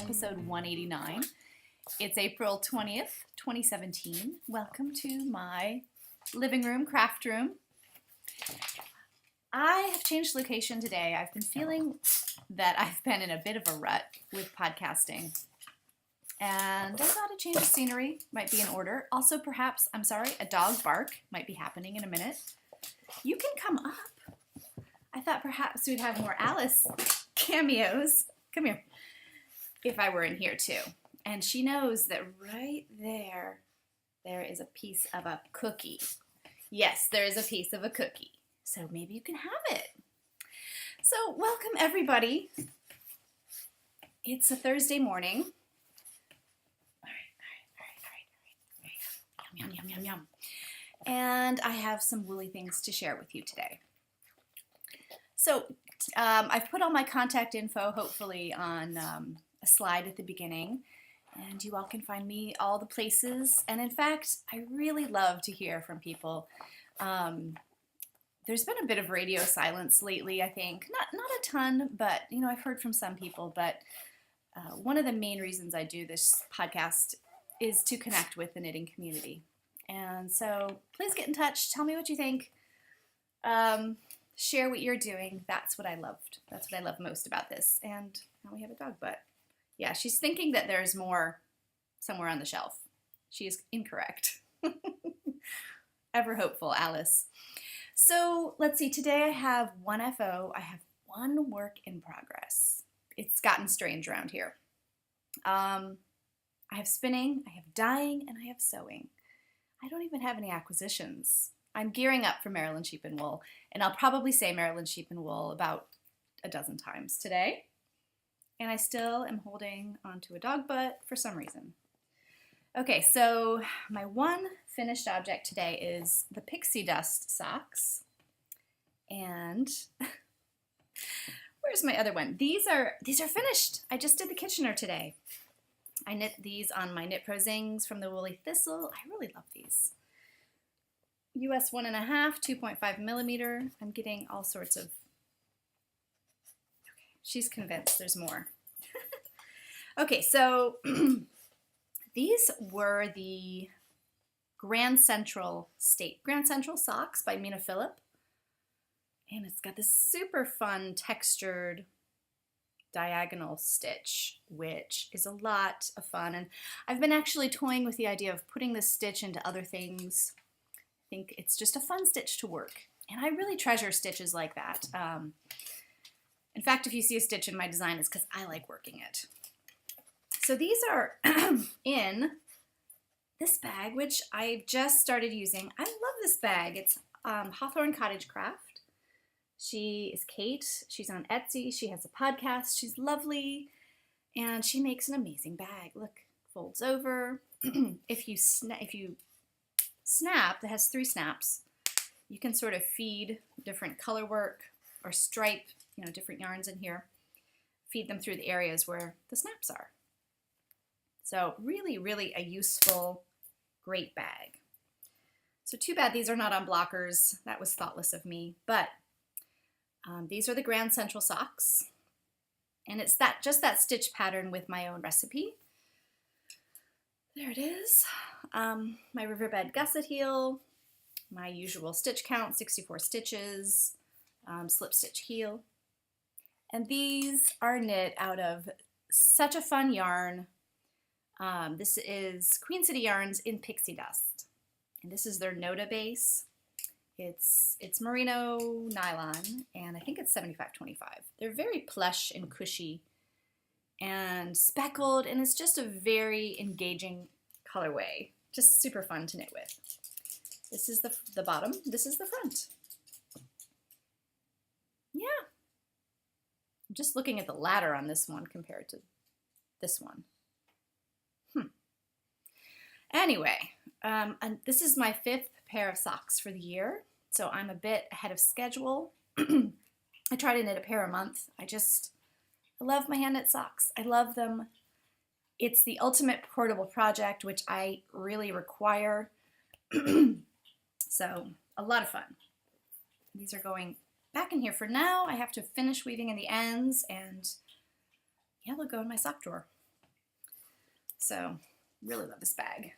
episode 189. It's April 20th, 2017. Welcome to my living room, craft room. I have changed location today. I've been feeling that I've been in a bit of a rut with podcasting. And I thought a change of scenery might be in order. Also, perhaps, a dog bark might be happening in a minute. You can come up. I thought perhaps we'd have more Alice cameos. Come here. If I were in here too. And she knows that right there is a piece of a cookie. Yes, there is a piece of a cookie. So maybe you can have it. So welcome everybody. It's a Thursday morning. All right. Yum. And I have some woolly things to share with you today. So I've put all my contact info, hopefully, on a slide at the beginning. And you all can find me all the places. And in fact, I really love to hear from people. There's been a bit of radio silence lately, I think. Not a ton, but, I've heard from some people. But one of the main reasons I do this podcast is to connect with the knitting community. And so please get in touch. Tell me what you think. Share what you're doing. That's what I loved. That's what I love most about this. And now we have a dog butt. Yeah, she's thinking that there's more somewhere on the shelf. She is incorrect. Ever hopeful, Alice. So let's see. Today I have one FO. I have one work in progress. It's gotten strange around here. I have spinning, I have dyeing, and I have sewing. I don't even have any acquisitions. I'm gearing up for Maryland Sheep and Wool, and I'll probably say Maryland Sheep and Wool about a dozen times today. And I still am holding onto a dog butt for some reason. Okay, so my one finished object today is the pixie dust socks. And where's my other one? These are finished. I just did the Kitchener today. I knit these on my Knit Pro Zings from the Woolly Thistle. I really love these. US 1.5, 2.5 millimeter. I'm getting all sorts of... Okay, she's convinced there's more. Okay, so these were the Grand Central socks by Mina Phillip. And it's got this super fun textured diagonal stitch, which is a lot of fun. And I've been actually toying with the idea of putting this stitch into other things. I think it's just a fun stitch to work. And I really treasure stitches like that. In fact, if you see a stitch in my design, it's because I like working it. So these are in this bag, which I just started using. I love this bag. It's Hawthorne Cottage Craft. She is Kate. She's on Etsy. She has a podcast. She's lovely. And she makes an amazing bag. Look, folds over. If you snap, that has 3 snaps, you can sort of feed different color work or stripe, different yarns in here. Feed them through the areas where the snaps are. So really, really a useful, great bag. So too bad these are not on blockers. That was thoughtless of me. But these are the Grand Central socks. And it's just that stitch pattern with my own recipe. There it is. My Riverbed gusset heel, my usual stitch count, 64 stitches, slip stitch heel. And these are knit out of such a fun yarn. This is Queen City Yarns in Pixie Dust. And this is their Noda base. It's merino nylon, and I think it's 75/25. They're very plush and cushy and speckled, and it's just a very engaging colorway. Just super fun to knit with. This is the bottom. This is the front. Yeah. I'm just looking at the ladder on this one compared to this one. Anyway, and this is my 5th pair of socks for the year, so I'm a bit ahead of schedule. I try to knit a pair a month. I love my hand knit socks. I love them. It's the ultimate portable project, which I really require. So a lot of fun. These are going back in here for now. I have to finish weaving in the ends, and yeah, they'll go in my sock drawer. So really love this bag.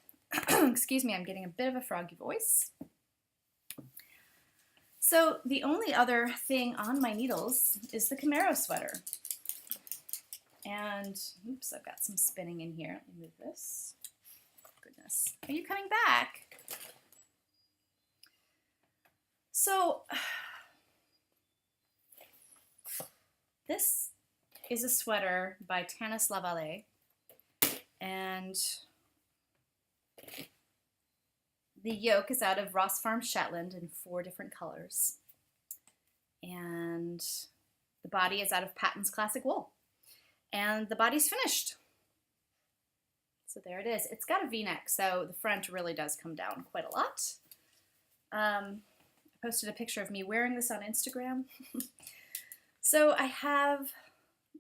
Excuse me, I'm getting a bit of a froggy voice. So the only other thing on my needles is the Camaro sweater. And, oops, I've got some spinning in here. Let me move this. Goodness. Are you coming back? So, this is a sweater by Tanis Lavallee. And the yoke is out of Ross Farm Shetland in 4 different colors. And the body is out of Patton's Classic Wool. And the body's finished. So there it is. It's got a V-neck, so the front really does come down quite a lot. I posted a picture of me wearing this on Instagram. So I have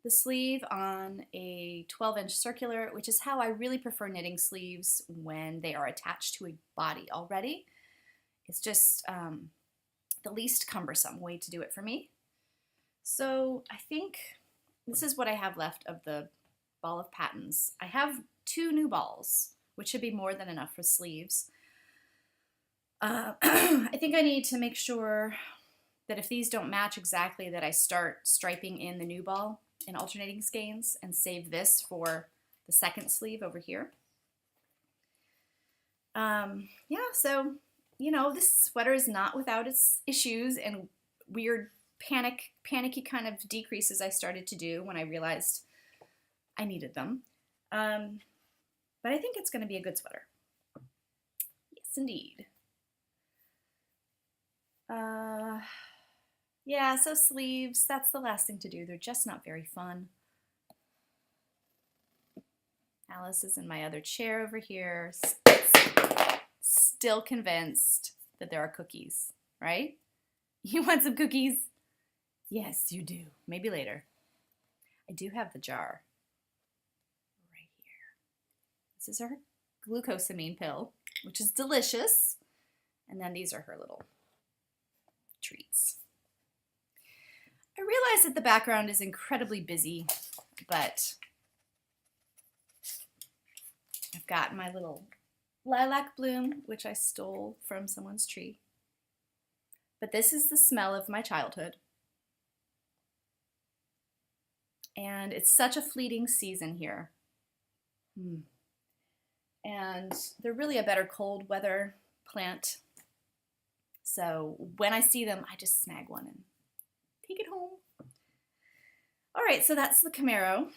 the sleeve on a 12-inch circular, which is how I really prefer knitting sleeves when they are attached to a body already. It's just the least cumbersome way to do it for me. So I think this is what I have left of the ball of patterns. I have 2 new balls, which should be more than enough for sleeves. I think I need to make sure that if these don't match exactly, that I start striping in the new ball in alternating skeins and save this for the second sleeve over here. Yeah, so, you know, this sweater is not without its issues and weird panicky kind of decreases I started to do when I realized I needed them. But I think it's going to be a good sweater. Yes, indeed. Yeah, so sleeves, that's the last thing to do. They're just not very fun. Alice is in my other chair over here, still convinced that there are cookies, right? You want some cookies? Yes, you do. Maybe later. I do have the jar right here. This is her glucosamine pill, which is delicious. And then these are her little treats. I realize that the background is incredibly busy, but I've got my little lilac bloom, which I stole from someone's tree. But this is the smell of my childhood. And it's such a fleeting season here. And they're really a better cold weather plant. So when I see them, I just snag one and take it home. All right, so that's the Camaro.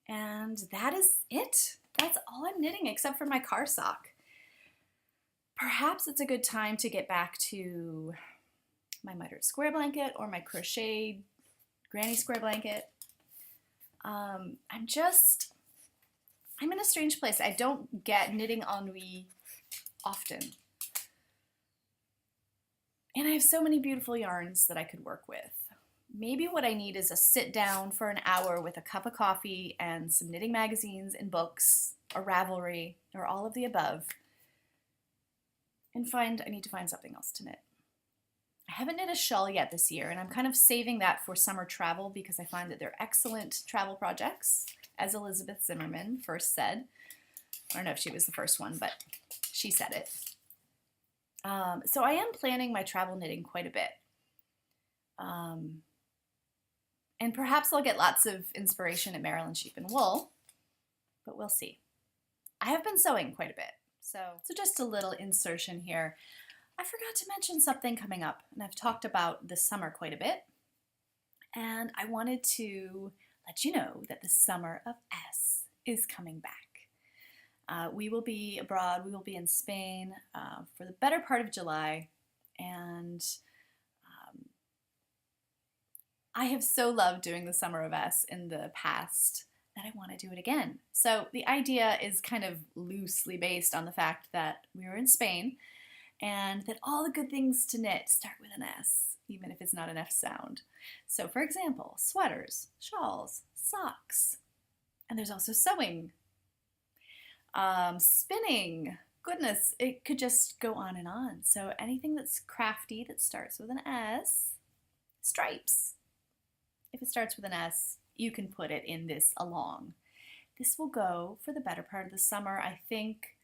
And that is it. That's all I'm knitting except for my car sock. Perhaps it's a good time to get back to my mitered square blanket or my crocheted granny square blanket. I'm in a strange place. I don't get knitting ennui often. And I have so many beautiful yarns that I could work with. Maybe what I need is a sit down for an hour with a cup of coffee and some knitting magazines and books, or Ravelry, or all of the above. And I need to find something else to knit. I haven't knit a shawl yet this year, and I'm kind of saving that for summer travel because I find that they're excellent travel projects, as Elizabeth Zimmerman first said. I don't know if she was the first one, but she said it. So I am planning my travel knitting quite a bit. And perhaps I'll get lots of inspiration at Maryland Sheep and Wool, but we'll see. I have been sewing quite a bit, so just a little insertion here. I forgot to mention something coming up, and I've talked about this summer quite a bit, and I wanted to let you know that the Summer of S is coming back. We will be abroad. We will be in Spain for the better part of July, and I have so loved doing the Summer of S in the past that I want to do it again. So the idea is kind of loosely based on the fact that we were in Spain and that all the good things to knit start with an S, even if it's not an F sound. So for example, sweaters, shawls, socks, and there's also sewing, spinning. Goodness, it could just go on and on. So anything that's crafty that starts with an S, stripes. If it starts with an S, you can put it in this along. this will go for the better part of the summer. I think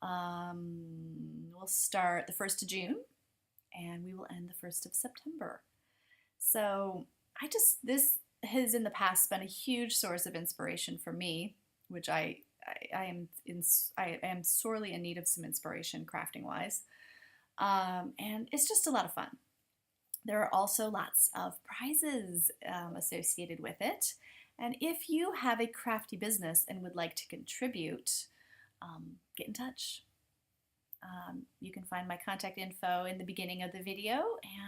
we'll start the 1st of June and we will end the 1st of September. So this has in the past been a huge source of inspiration for me, which I am sorely in need of some inspiration crafting wise. And it's just a lot of fun. There are also lots of prizes associated with it. And if you have a crafty business and would like to contribute, get in touch. You can find my contact info in the beginning of the video,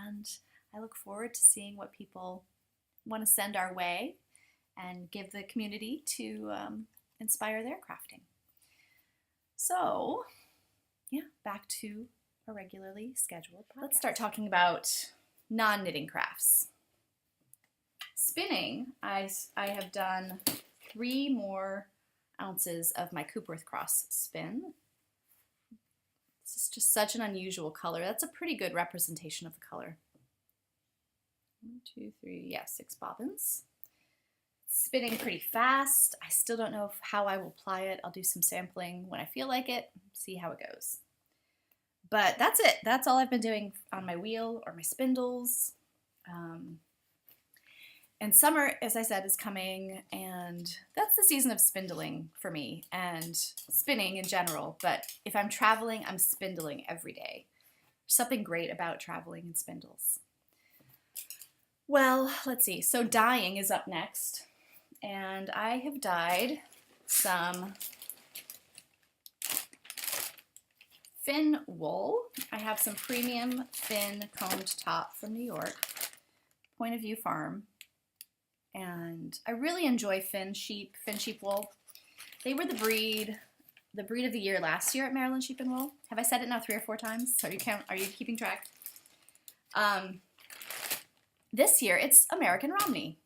and I look forward to seeing what people want to send our way and give the community to inspire their crafting. So, yeah, back to a regularly scheduled podcast. Let's start talking about non-knitting crafts. Spinning, I have done 3 more ounces of my Coopworth Cross spin. This is just such an unusual color. That's a pretty good representation of the color. 1, 2, 3, yeah, 6 bobbins. Spinning pretty fast. I still don't know how I will apply it. I'll do some sampling when I feel like it, see how it goes. But that's it. That's all I've been doing on my wheel or my spindles. And summer, as I said, is coming, and that's the season of spindling for me and spinning in general. But if I'm traveling, I'm spindling every day. There's something great about traveling in spindles. Well, let's see. So dyeing is up next, and I have dyed some Finn wool. I have some premium Finn combed top from New York, Point of View Farm. And I really enjoy Finn sheep wool. They were the breed of the year last year at Maryland Sheep and Wool. Have I said it now 3 or 4 times? So are you keeping track? This year it's American Romney.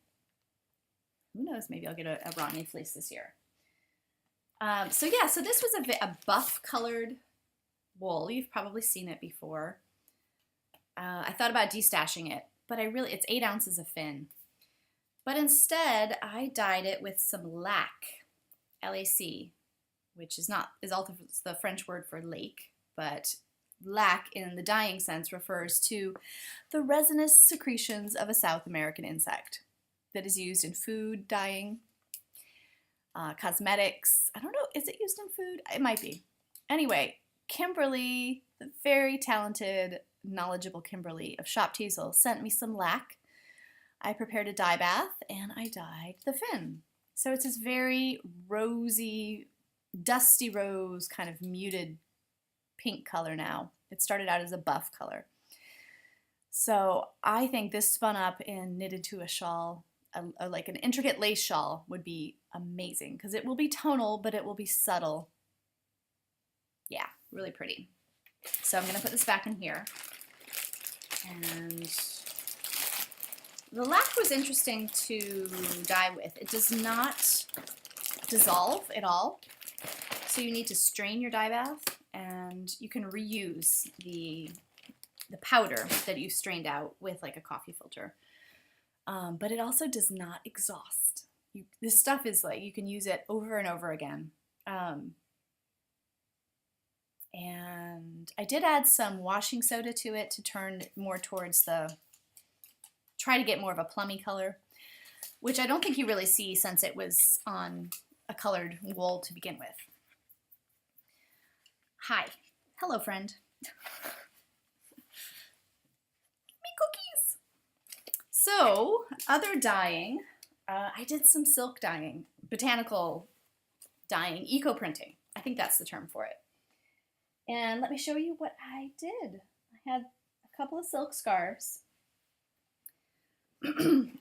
Who knows? Maybe I'll get a Romney fleece this year. So this was a buff colored wool. You've probably seen it before. I thought about destashing it, but it's 8 ounces of Finn. But instead, I dyed it with some lac, L-A-C, which is also the French word for lake, but lac in the dyeing sense refers to the resinous secretions of a South American insect that is used in food dyeing, cosmetics. I don't know, is it used in food? It might be. Anyway, Kimberly, the very talented, knowledgeable Kimberly of Shop Teasel, sent me some lac. I prepared a dye bath and I dyed the Finn. So it's this very rosy, dusty rose kind of muted pink color now. It started out as a buff color. So I think this spun up and knitted to a shawl, like an intricate lace shawl would be amazing because it will be tonal, but it will be subtle. Yeah, really pretty. So I'm going to put this back in here. And the lac was interesting to dye with. It does not dissolve at all. So you need to strain your dye bath, and you can reuse the powder that you strained out with like a coffee filter. But it also does not exhaust. This stuff is like, you can use it over and over again. And I did add some washing soda to it to turn more towards try to get more of a plummy color, which I don't think you really see since it was on a colored wool to begin with. Hi. Hello, friend. Me cookies. So, other dyeing, I did some silk dyeing, botanical dyeing, eco-printing. I think that's the term for it. And let me show you what I did. I had a couple of silk scarves.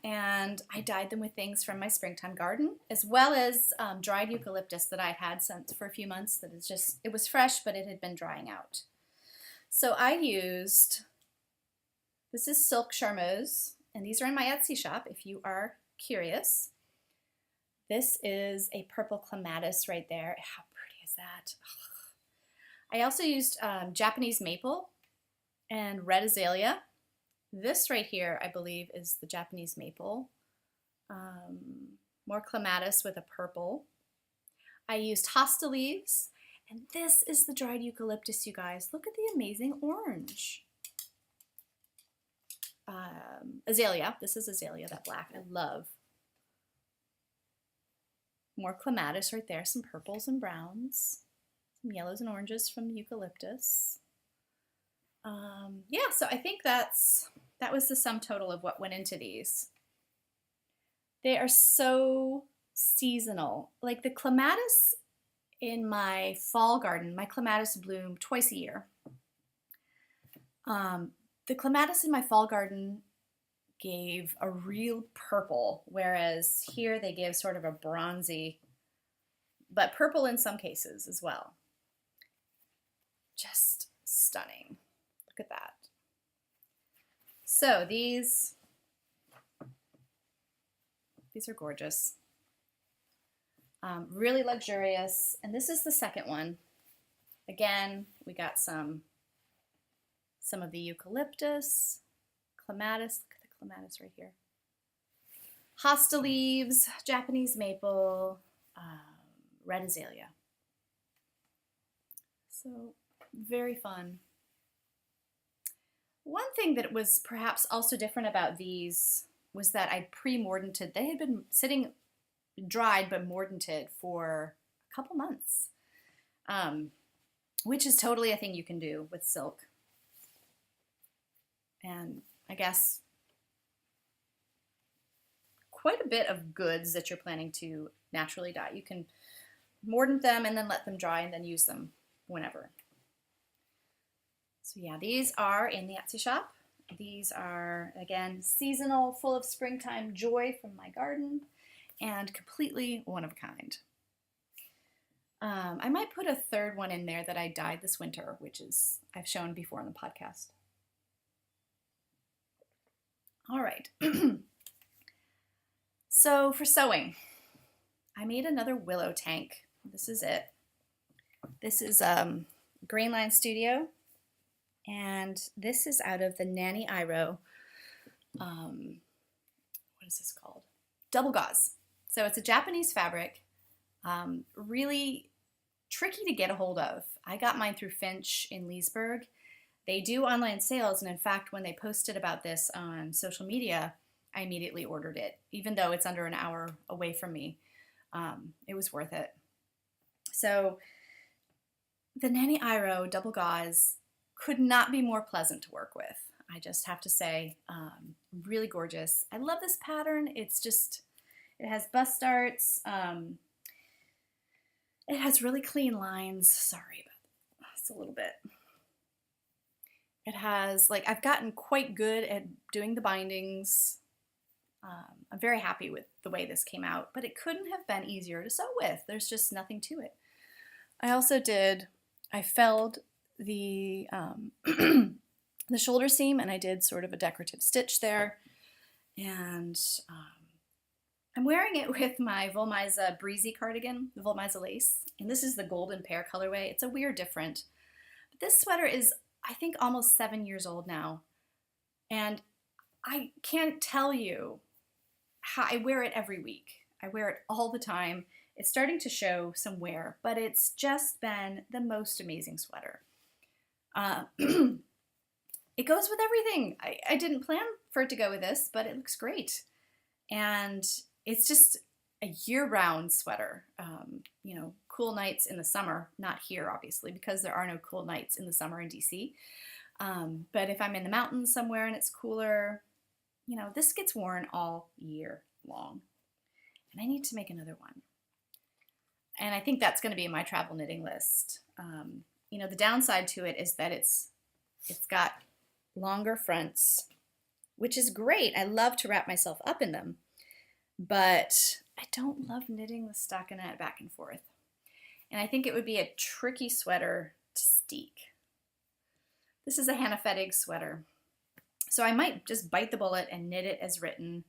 And I dyed them with things from my springtime garden, as well as dried eucalyptus that I'd had for a few months. It was fresh, but it had been drying out. So I used, this is silk charmeuse, and these are in my Etsy shop if you are curious. This is a purple clematis right there. How pretty is that? I also used Japanese maple and red azalea. This right here, I believe, is the Japanese maple. More clematis with a purple. I used hosta leaves, and this is the dried eucalyptus, you guys. Look at the amazing orange. Azalea, this is azalea, that black, I love. More clematis right there, some purples and browns, some yellows and oranges from the eucalyptus. Yeah, so I think that was the sum total of what went into these. They are so seasonal. Like the clematis in my fall garden, my clematis bloom twice a year. The clematis in my fall garden gave a real purple, whereas here they give sort of a bronzy, but purple in some cases as well. Just stunning. Look at that. So these are gorgeous. Really luxurious. And this is the second one. Again, we got some of the eucalyptus, clematis. Look at the clematis right here. Hosta leaves, Japanese maple, red azalea. So very fun. One thing that was perhaps also different about these was that I pre-mordanted. They had been sitting dried but mordanted for a couple months, which is totally a thing you can do with silk. And I guess quite a bit of goods that you're planning to naturally dye. You can mordant them and then let them dry and then use them whenever. So yeah, these are in the Etsy shop. These are, again, seasonal, full of springtime joy from my garden, and completely one of a kind. I might put a third one in there that I dyed this winter, which is I've shown before on the podcast. All right. So for sewing, I made another Willow tank. This is it. This is Grain Line Studio, and this is out of the Nanny Iro. What is this called? Double gauze. So it's a Japanese fabric, really tricky to get a hold of. I got mine through Finch in Leesburg. They do online sales, and in fact, when they posted about this on social media, I immediately ordered it, even though it's under an hour away from me. It was worth it. So the Nanny Iro double gauze could not be more pleasant to work with. I just have to say, really gorgeous. I love this pattern. It's just, it has bust darts. It has really clean lines. Sorry about that. It's a little bit. It has, like, I've gotten quite good at doing the bindings. I'm very happy with the way this came out, but it couldn't have been easier to sew with. There's just nothing to it. I also I felled the the shoulder seam, and I did sort of a decorative stitch there. And I'm wearing it with my Volmisa Breezy cardigan, the Volmisa lace, and this is the golden pear colorway. It's a weird different, but this sweater is, I think, almost 7 years old now, and I can't tell you how I wear it every week. I wear it all the time. It's starting to show some wear, but it's just been the most amazing sweater. It goes with everything. I didn't plan for it to go with this, but it looks great. And it's just a year-round sweater. You know, cool nights in the summer, not here obviously, because there are no cool nights in the summer in DC. But if I'm in the mountains somewhere and it's cooler, you know, this gets worn all year long. And I need to make another one. And I think that's going to be in my travel knitting list. You know, the downside to it is that it's got longer fronts, which is great. I love to wrap myself up in them, but I don't love knitting the stockinette back and forth. And I think it would be a tricky sweater to steek. This is a Hannah Fettig sweater. So I might just bite the bullet and knit it as written,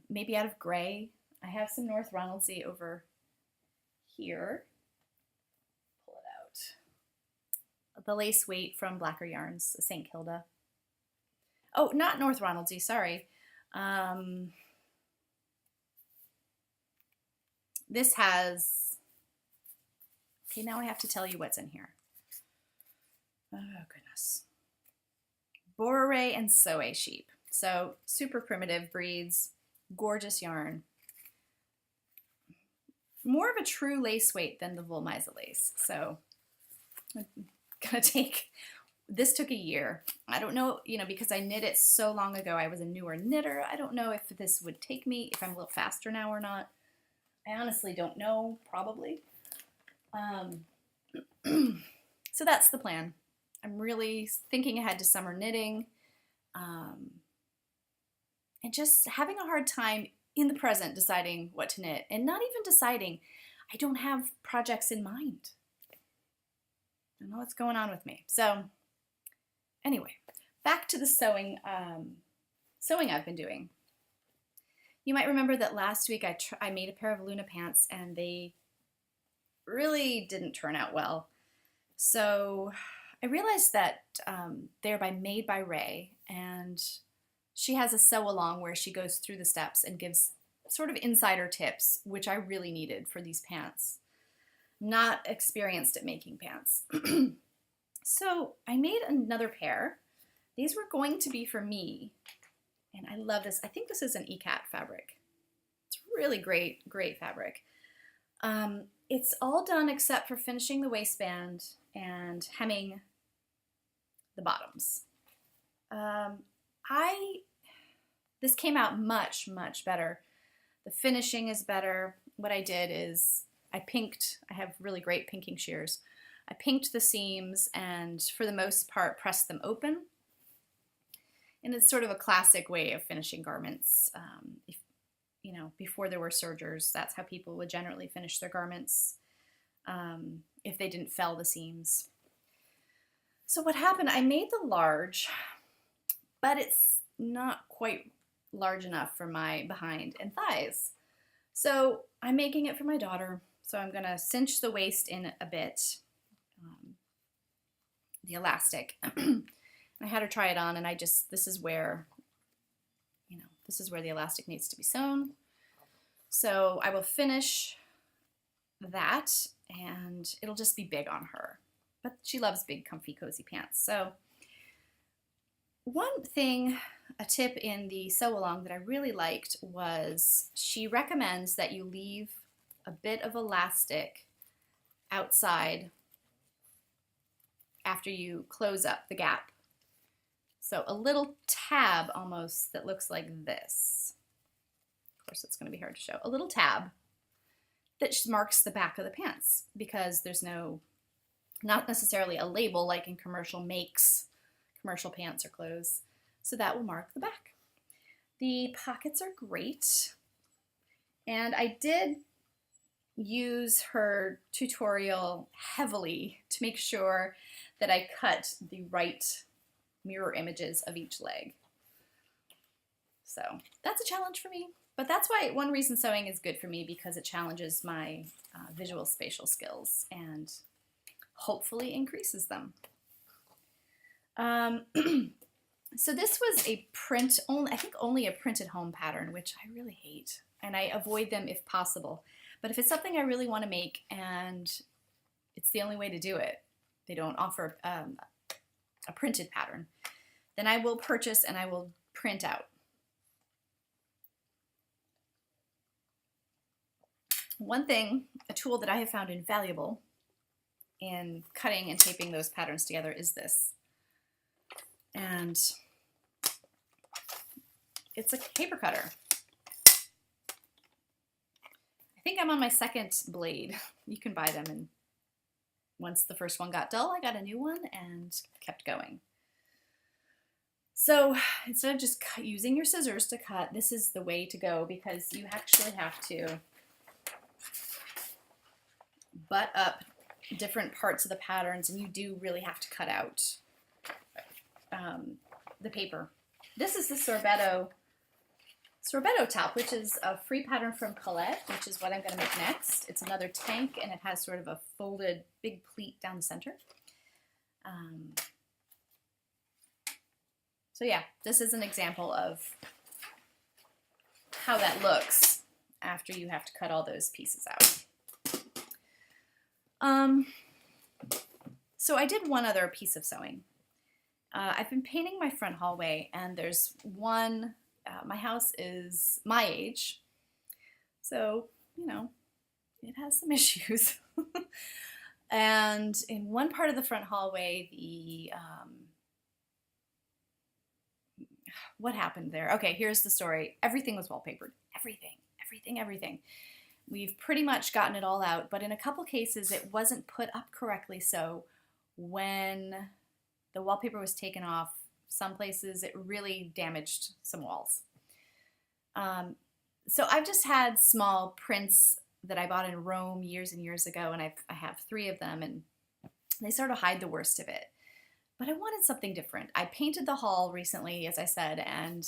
maybe out of gray. I have some North Ronaldsy over here. Pull it out. The lace weight from Blacker Yarns, the St. Kilda. Oh, not North Ronaldsy, sorry. This has Okay, now I have to tell you what's in here. Oh, goodness. Borere and Soe sheep. So super primitive breeds, gorgeous yarn. More of a true lace weight than the Wollmeise lace. So I'm gonna take, this took a year. I don't know, you know, because I knit it so long ago, I was a newer knitter. I don't know if this would take me, if I'm a little faster now or not. I honestly don't know, probably. So that's the plan. I'm really thinking ahead to summer knitting, and just having a hard time in the present deciding what to knit, and not even deciding. I don't have projects in mind. I don't know what's going on with me. So anyway, back to the sewing I've been doing. You might remember that last week I made a pair of Luna pants and they really didn't turn out well. So I realized that they're made by Ray, and she has a sew along where she goes through the steps and gives sort of insider tips, which I really needed for these pants. Not experienced at making pants. So I made another pair. These were going to be for me, and I love this. I think this is an ECAT fabric. It's really great, great fabric. It's all done except for finishing the waistband and hemming the bottoms. This came out much, much better. The finishing is better. What I did is I have really great pinking shears. I pinked the seams and for the most part pressed them open. And it's sort of a classic way of finishing garments. Before there were sergers, that's how people would generally finish their garments if they didn't fell the seams. So what happened, I made the large, but it's not quite large enough for my behind and thighs. So I'm making it for my daughter. So I'm gonna cinch the waist in a bit, the elastic. I had her try it on, and this is where the elastic needs to be sewn. So I will finish that, and it'll just be big on her. But she loves big, comfy, cozy pants. So one thing, a tip in the sew along that I really liked was she recommends that you leave a bit of elastic outside after you close up the gap. So a little tab almost that looks like this. Of course, it's going to be hard to show. A little tab that marks the back of the pants, because there's not necessarily a label like in commercial pants or clothes. So that will mark the back. The pockets are great. And I did use her tutorial heavily to make sure that I cut the right mirror images of each leg. So that's a challenge for me, but that's why one reason sewing is good for me, because it challenges my visual spatial skills and hopefully increases them. So this was a print only, I think only a printed home pattern, which I really hate, and I avoid them if possible. But if it's something I really want to make and it's the only way to do it, they don't offer a printed pattern, then I will purchase and I will print out. One thing, a tool that I have found invaluable in cutting and taping those patterns together is this. And it's a paper cutter. I think I'm on my second blade. You can buy them, and once the first one got dull, I got a new one and kept going. So instead of just using your scissors to cut, this is the way to go, because you actually have to butt up different parts of the patterns, and you do really have to cut out the paper. This is the sorbetto top, which is a free pattern from Colette, which is what I'm going to make next. It's another tank, and it has sort of a folded big pleat down the center. So yeah, this is an example of how that looks after you have to cut all those pieces out. Um, so I did one other piece of sewing. I've been painting my front hallway, and there's one, my house is my age, so, you know, it has some issues. And in one part of the front hallway, what happened there? Okay, here's the story. Everything was wallpapered. Everything. We've pretty much gotten it all out, but in a couple cases it wasn't put up correctly, so when the wallpaper was taken off, some places it really damaged some walls. So I've just had small prints that I bought in Rome years and years ago, and I have 3 of them, and they sort of hide the worst of it. But I wanted something different. I painted the hall recently, as I said, and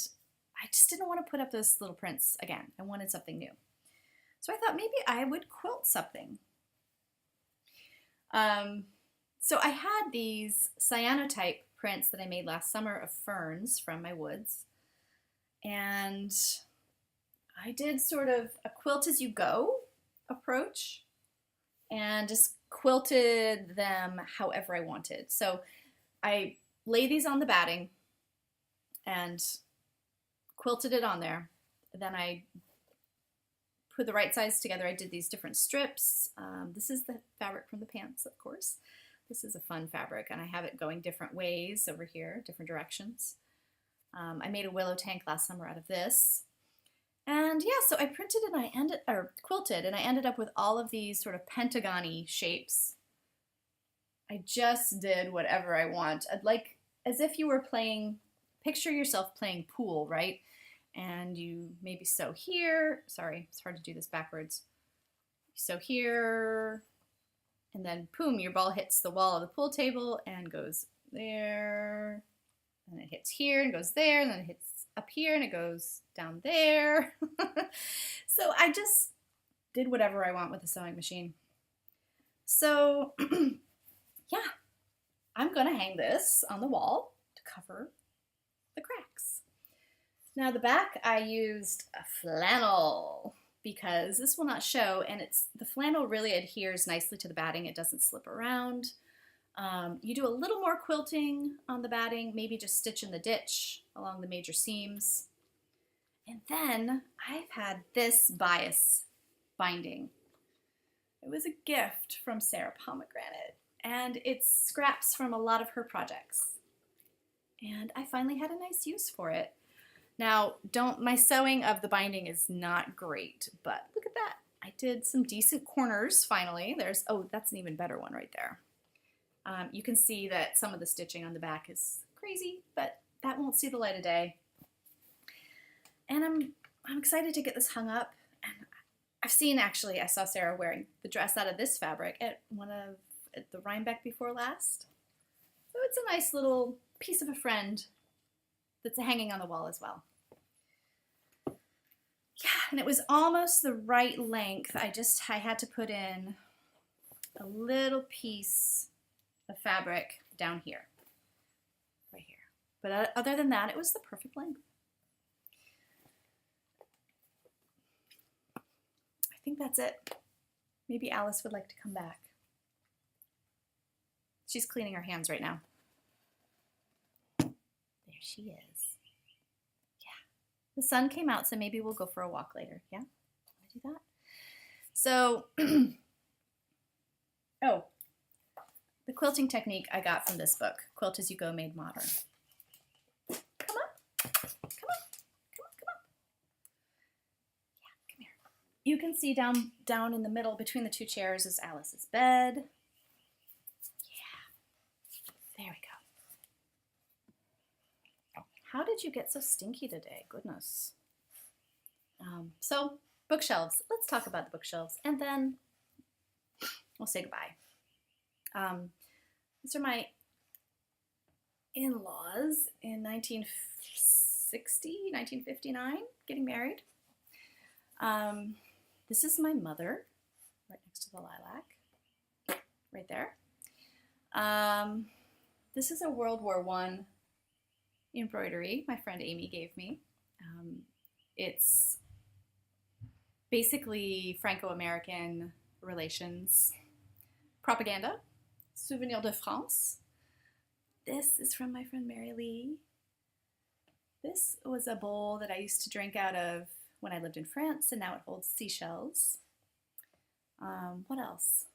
I just didn't want to put up those little prints again. I wanted something new. So I thought maybe I would quilt something. So I had these cyanotype prints that I made last summer of ferns from my woods. And I did sort of a quilt as you go approach and just quilted them however I wanted. So I lay these on the batting and quilted it on there. Then I put the right size together. I did these different strips. This is the fabric from the pants, of course. This is a fun fabric, and I have it going different ways over here, different directions. I made a willow tank last summer out of this. And yeah, so I printed and quilted, and I ended up with all of these sort of pentagon-y shapes. I just did whatever I want. I'd like, as if you were playing, picture yourself playing pool, right? And you maybe sew here. Sorry, it's hard to do this backwards. Sew here, and then boom, your ball hits the wall of the pool table and goes there, and it hits here and goes there, and then it hits up here and it goes down there. So I just did whatever I want with the sewing machine. So yeah, I'm gonna hang this on the wall to cover the cracks. Now the back I used a flannel because this will not show, and the flannel really adheres nicely to the batting. It doesn't slip around. You do a little more quilting on the batting, maybe just stitch in the ditch along the major seams. And then I've had this bias binding. It was a gift from Sarah Pomegranate, and it's scraps from a lot of her projects. And I finally had a nice use for it. Now, my sewing of the binding is not great, but look at that. I did some decent corners finally. Oh, that's an even better one right there. You can see that some of the stitching on the back is crazy, but that won't see the light of day. And I'm excited to get this hung up. And I saw Sarah wearing the dress out of this fabric at the Rhinebeck before last. So it's a nice little piece of a friend that's hanging on the wall as well. Yeah, and it was almost the right length. I had to put in a little piece of fabric down here, right here. But other than that, it was the perfect length. I think that's it. Maybe Alice would like to come back. She's cleaning her hands right now. There she is. The sun came out, so maybe we'll go for a walk later. Yeah? Want to do that? So, the quilting technique I got from this book, Quilt As You Go Made Modern. Come on. Yeah, come here. You can see down in the middle between the 2 chairs is Alice's bed. Yeah. There we go. How did you get so stinky today? Goodness. So, bookshelves. Let's talk about the bookshelves, and then we'll say goodbye. These are my in-laws in 1959, getting married. This is my mother, right next to the lilac, right there. This is a World War I embroidery my friend Amy gave me. It's basically Franco-American relations. propaganda, Souvenir de France. This is from my friend Mary Lee. This was a bowl that I used to drink out of when I lived in France, and now it holds seashells. What else?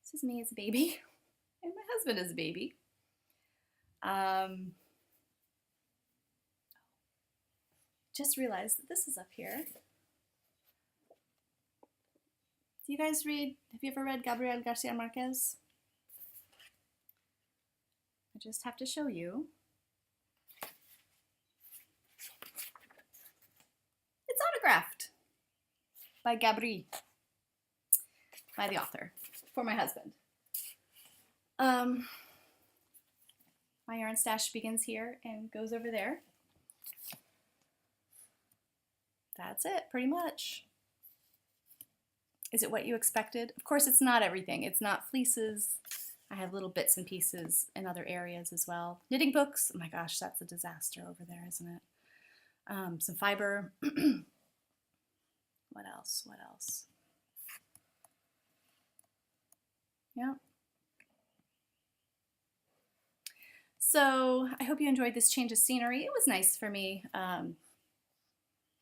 This is me as a baby, and my husband as a baby. Just realized that this is up here. Do you guys read, have you ever read Gabriel Garcia Marquez? I just have to show you. It's autographed by Gabriel, by the author, for my husband. My yarn stash begins here and goes over there. That's it, pretty much. Is it what you expected? Of course, it's not everything. It's not fleeces. I have little bits and pieces in other areas as well. Knitting books. Oh my gosh, that's a disaster over there, isn't it? Some fiber. What else? What else? Yeah. So I hope you enjoyed this change of scenery. It was nice for me.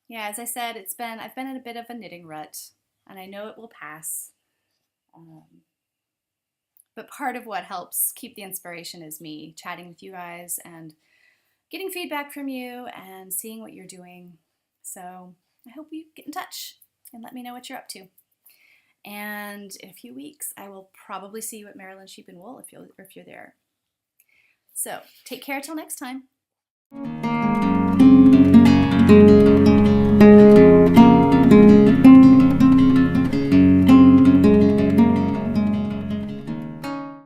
Yeah, as I said, I've been in a bit of a knitting rut, and I know it will pass. But part of what helps keep the inspiration is me chatting with you guys and getting feedback from you and seeing what you're doing. So I hope you get in touch and let me know what you're up to. And in a few weeks, I will probably see you at Maryland Sheep and Wool if you're there. So take care till next time.